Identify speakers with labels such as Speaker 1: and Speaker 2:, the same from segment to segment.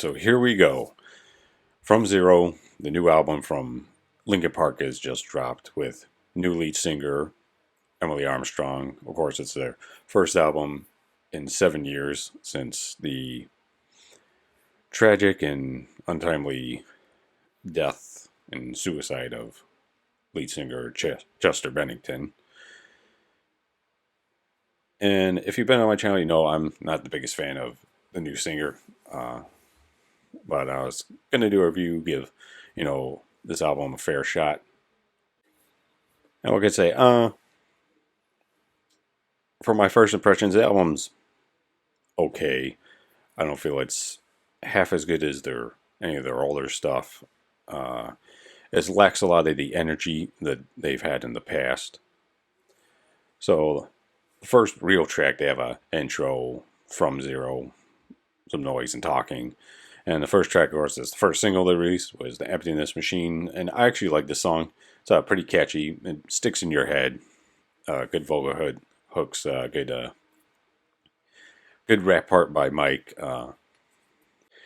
Speaker 1: Alright, so here we go. From Zero, the new album from Linkin Park is just dropped with new lead singer Emily Armstrong. Of course, it's their first album in 7 years since the tragic and untimely death and suicide of lead singer Chester Bennington. And if you've been on my channel, you know I'm not the biggest fan of the new singer. But I was going to do a review, give, this album a fair shot. And we could say, for my first impressions, the album's okay. I don't feel it's half as good as any of their older stuff. It lacks a lot of the energy that they've had in the past. So, the first real track, they have a intro from Zero, some noise and talking. And the first track, of course, is the first single they released, was The Emptiness Machine. And I actually like this song. It's pretty catchy. It sticks in your head. Good vocal hooks. Good rap part by Mike.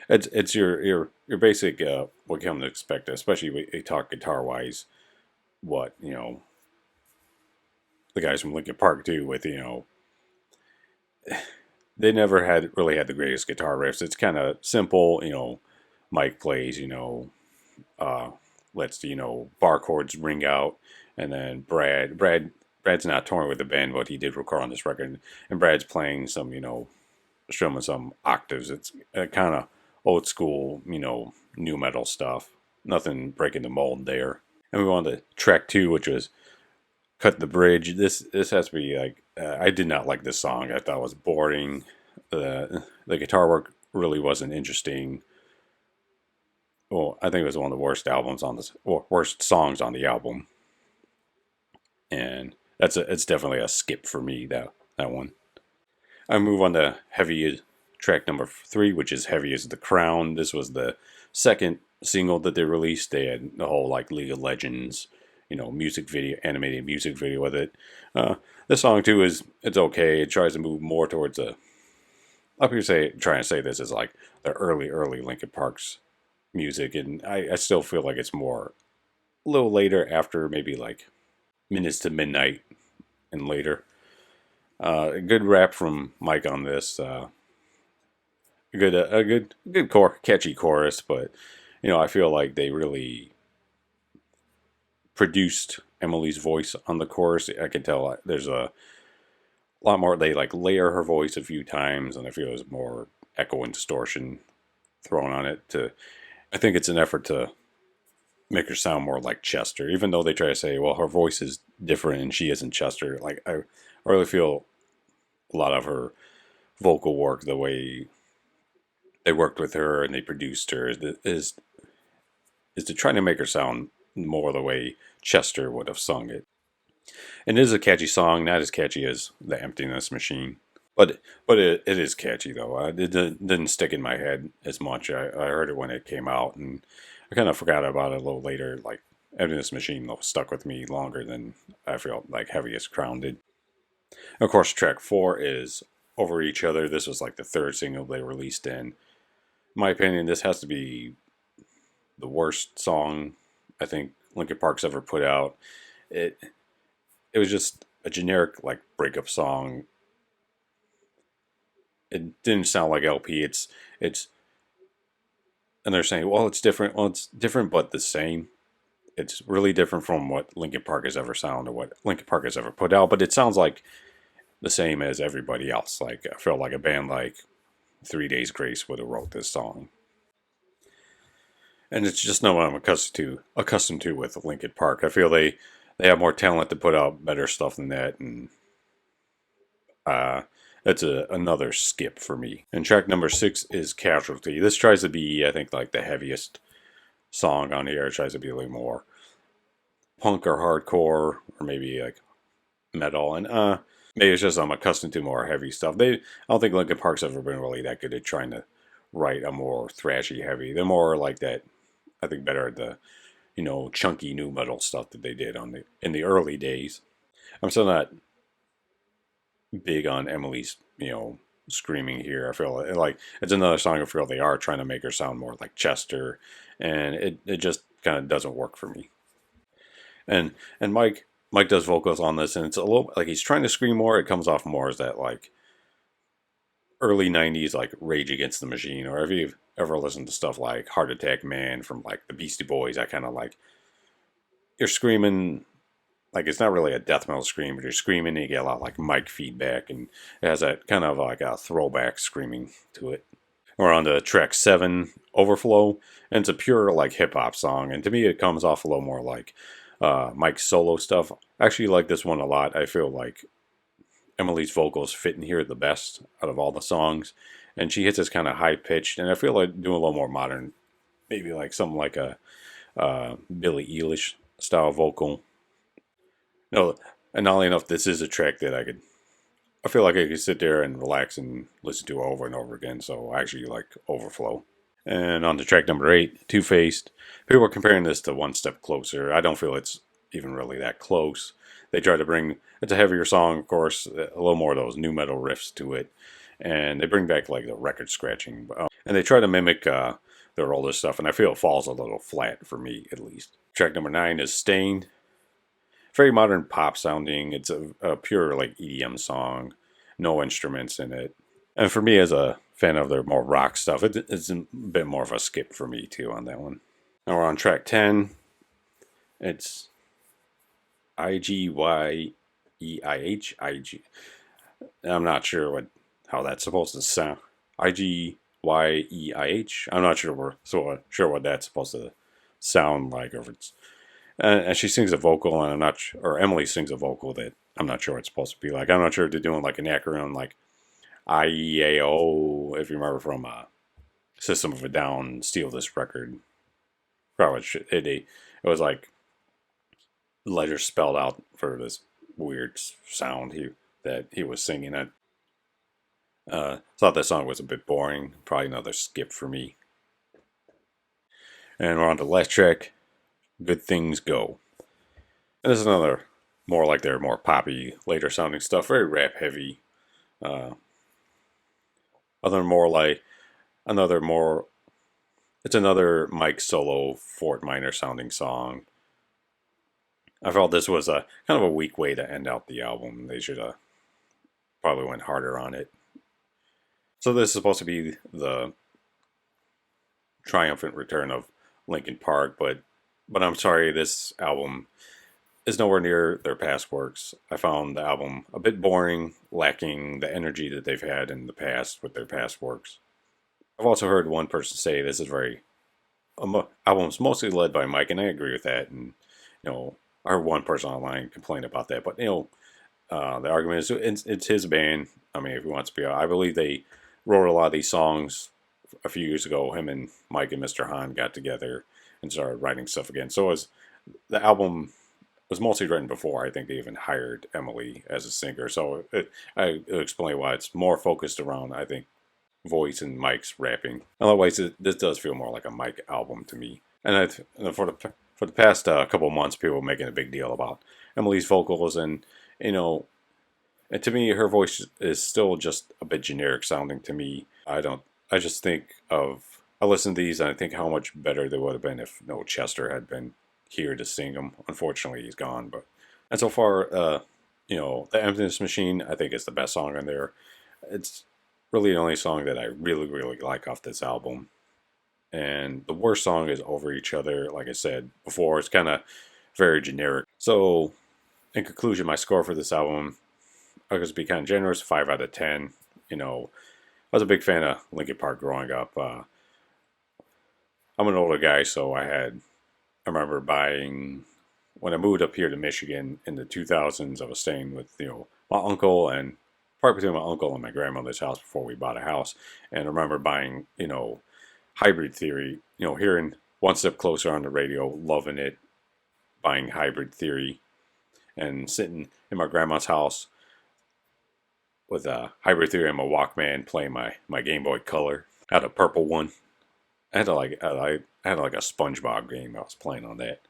Speaker 1: It's your basic what you come to expect, especially when they talk guitar wise. What the guys from Linkin Park do with they never really had the greatest guitar riffs. It's kind of simple, Mike plays, lets the bar chords ring out, and then Brad's not touring with the band, but he did record on this record, and Brad's playing some, strumming some octaves. It's kind of old school, new metal stuff. Nothing breaking the mold there. And we went on to track 2, which was Cut the Bridge. This has to be like, I did not like this song. I thought it was boring. The guitar work really wasn't interesting. Well, I think it was one of the worst albums on this, or worst songs on the album. And it's definitely a skip for me, that one. I move on to track number 3, which is Heavy as the Crown. This was the second single that they released. They had the whole like League of Legends, music video, animated music video with it. This song too it's okay. It tries to move more towards trying to say this is like the early Linkin Park's music, and I still feel like it's more a little later, after maybe like Minutes to Midnight and later. A good rap from Mike on this. A good catchy chorus, but I feel like they really produced Emily's voice on the chorus. I can tell there's a lot more. They like layer her voice a few times, and I feel there's more echo and distortion thrown on it. I think it's an effort to make her sound more like Chester, even though they try to say, well, her voice is different and she isn't Chester. Like I really feel a lot of her vocal work, the way they worked with her and they produced her, is to try to make her sound more the way Chester would have sung it. And it is a catchy song, not as catchy as The Emptiness Machine, but it is catchy though. It didn't stick in my head as much. I heard it when it came out, and I kind of forgot about it a little later. Like Emptiness Machine stuck with me longer than I felt like Heavy as Crown did. Of course, track 4 is Over Each Other. This was like the third single they released. In my opinion, this has to be the worst song I think Linkin Park's ever put out. It was just a generic like breakup song. It didn't sound like LP. It's and they're saying, well, it's different. Well, it's different but the same. It's really different from what Linkin Park has ever sounded or what Linkin Park has ever put out, but it sounds like the same as everybody else. Like I feel like a band like 3 Days Grace would have wrote this song. And it's just not what I'm accustomed to with Linkin Park. I feel they have more talent to put out better stuff than that, and that's another skip for me. And track number 6 is Casualty. This tries to be, I think, like the heaviest song on here. It tries to be a little more punk or hardcore, or maybe like metal. And maybe it's just I'm accustomed to more heavy stuff. I don't think Linkin Park's ever been really that good at trying to write a more thrashy heavy. They're more like that. I think better at the chunky new metal stuff that they did in the early days. I'm still not big on Emily's screaming here. I feel like it's another song. I feel they are trying to make her sound more like Chester, and it just kind of doesn't work for me. And Mike does vocals on this, and it's a little like he's trying to scream more. It comes off more as that like early '90s like Rage Against the Machine, or if you've ever listened to stuff like Heart Attack Man from like the Beastie Boys, I kind of like you're screaming like it's not really a death metal scream, but you're screaming and you get a lot of like mic feedback, and it has that kind of like a throwback screaming to it. We're on to track 7, Overflow, and it's a pure like hip hop song, and to me it comes off a little more like Mike's solo stuff. I actually like this one a lot. I feel like Emily's vocals fit in here the best out of all the songs, and she hits this kind of high pitched, and I feel like doing a little more modern, maybe like something like a Billie Eilish style vocal. No, and not only enough, this is a track that I feel like I could sit there and relax and listen to over and over again. So I actually like Overflow. And on to track number 8, Two Faced. People are comparing this to One Step Closer. I don't feel it's even really that close. They try to bring it's a heavier song, of course, a little more of those new metal riffs to it, and they bring back like the record scratching, and they try to mimic their older stuff. And I feel it falls a little flat for me, at least. Track number 9 is Stained. Very modern pop sounding. It's a pure like EDM song, no instruments in it. And for me, as a fan of their more rock stuff, it's a bit more of a skip for me too on that one. Now we're on track 10. It's IGYEIH. I'm not sure how that's supposed to sound. IGYEIH. I'm not sure what that's supposed to sound like, or if it's and she sings a vocal, and I'm not, or Emily sings a vocal that I'm not sure what it's supposed to be like. I'm not sure if they're doing like an acronym like IEAO, if you remember from System of a Down, Steal This Record. Probably it was like letters spelled out for this weird sound that he was singing. I thought that song was a bit boring. Probably another skip for me. And we're on to the last track, Good Things Go. And this is another more like their more poppy, later sounding stuff, very rap heavy. Uh, other more like another more. It's another Mike solo Fort Minor sounding song. I felt this was a kind of a weak way to end out the album. They should have probably went harder on it. So this is supposed to be the triumphant return of Linkin Park, but I'm sorry, this album is nowhere near their past works. I found the album a bit boring, lacking the energy that they've had in the past with their past works. I've also heard one person say this is album's mostly led by Mike, and I agree with that. And I heard one person online complain about that, but the argument is it's his band. I mean, if he wants to be, I believe they wrote a lot of these songs a few years ago. Him and Mike and Mr. Hahn got together and started writing stuff again. So the album was mostly written before I think they even hired Emily as a singer. So it'll explain why it's more focused around, I think, voice and Mike's rapping. Otherwise, this does feel more like a Mike album to me. And for the past couple months, people were making a big deal about Emily's vocals, and and to me, her voice is still just a bit generic sounding to me. I just think I listen to these and I think how much better they would have been if no Chester had been here to sing them. Unfortunately, he's gone. And so far, The Emptiness Machine, I think is the best song on there. It's really the only song that I really, really like off this album. And the worst song is Over Each Other. Like I said before, it's kind of very generic. So, in conclusion, my score for this album, I was be kind of generous, 5 out of 10. I was a big fan of Linkin Park growing up. I'm an older guy, so I remember buying, when I moved up here to Michigan in the 2000s, I was staying with, my uncle, and part between my uncle and my grandmother's house before we bought a house. And I remember buying, Hybrid Theory, hearing One Step Closer on the radio, loving it, buying Hybrid Theory, and sitting in my grandma's house with Hybrid Theory and my Walkman playing my Game Boy Color. I had a purple one. I had like a SpongeBob game I was playing on that.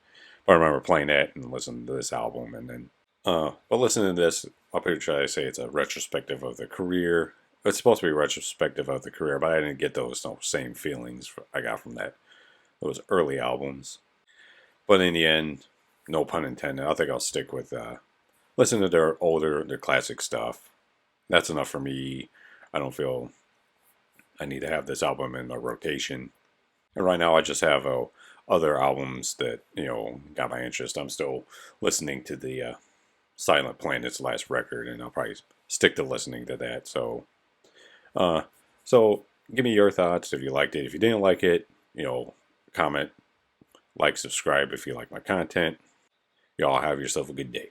Speaker 1: But I remember playing that and listening to this album, and then but listening to this, I'll pretty try to say it's a retrospective of the career It's supposed to be retrospective of the career, but I didn't get those same feelings I got from those early albums. But in the end, no pun intended, I think I'll stick with listen to their classic stuff. That's enough for me. I don't feel I need to have this album in my rotation. And right now, I just have other albums that got my interest. I'm still listening to the Silent Planet's last record, and I'll probably stick to listening to that. Uh, so give me your thoughts if you liked it. If you didn't like it, comment, like, subscribe if you like my content. Y'all have yourself a good day.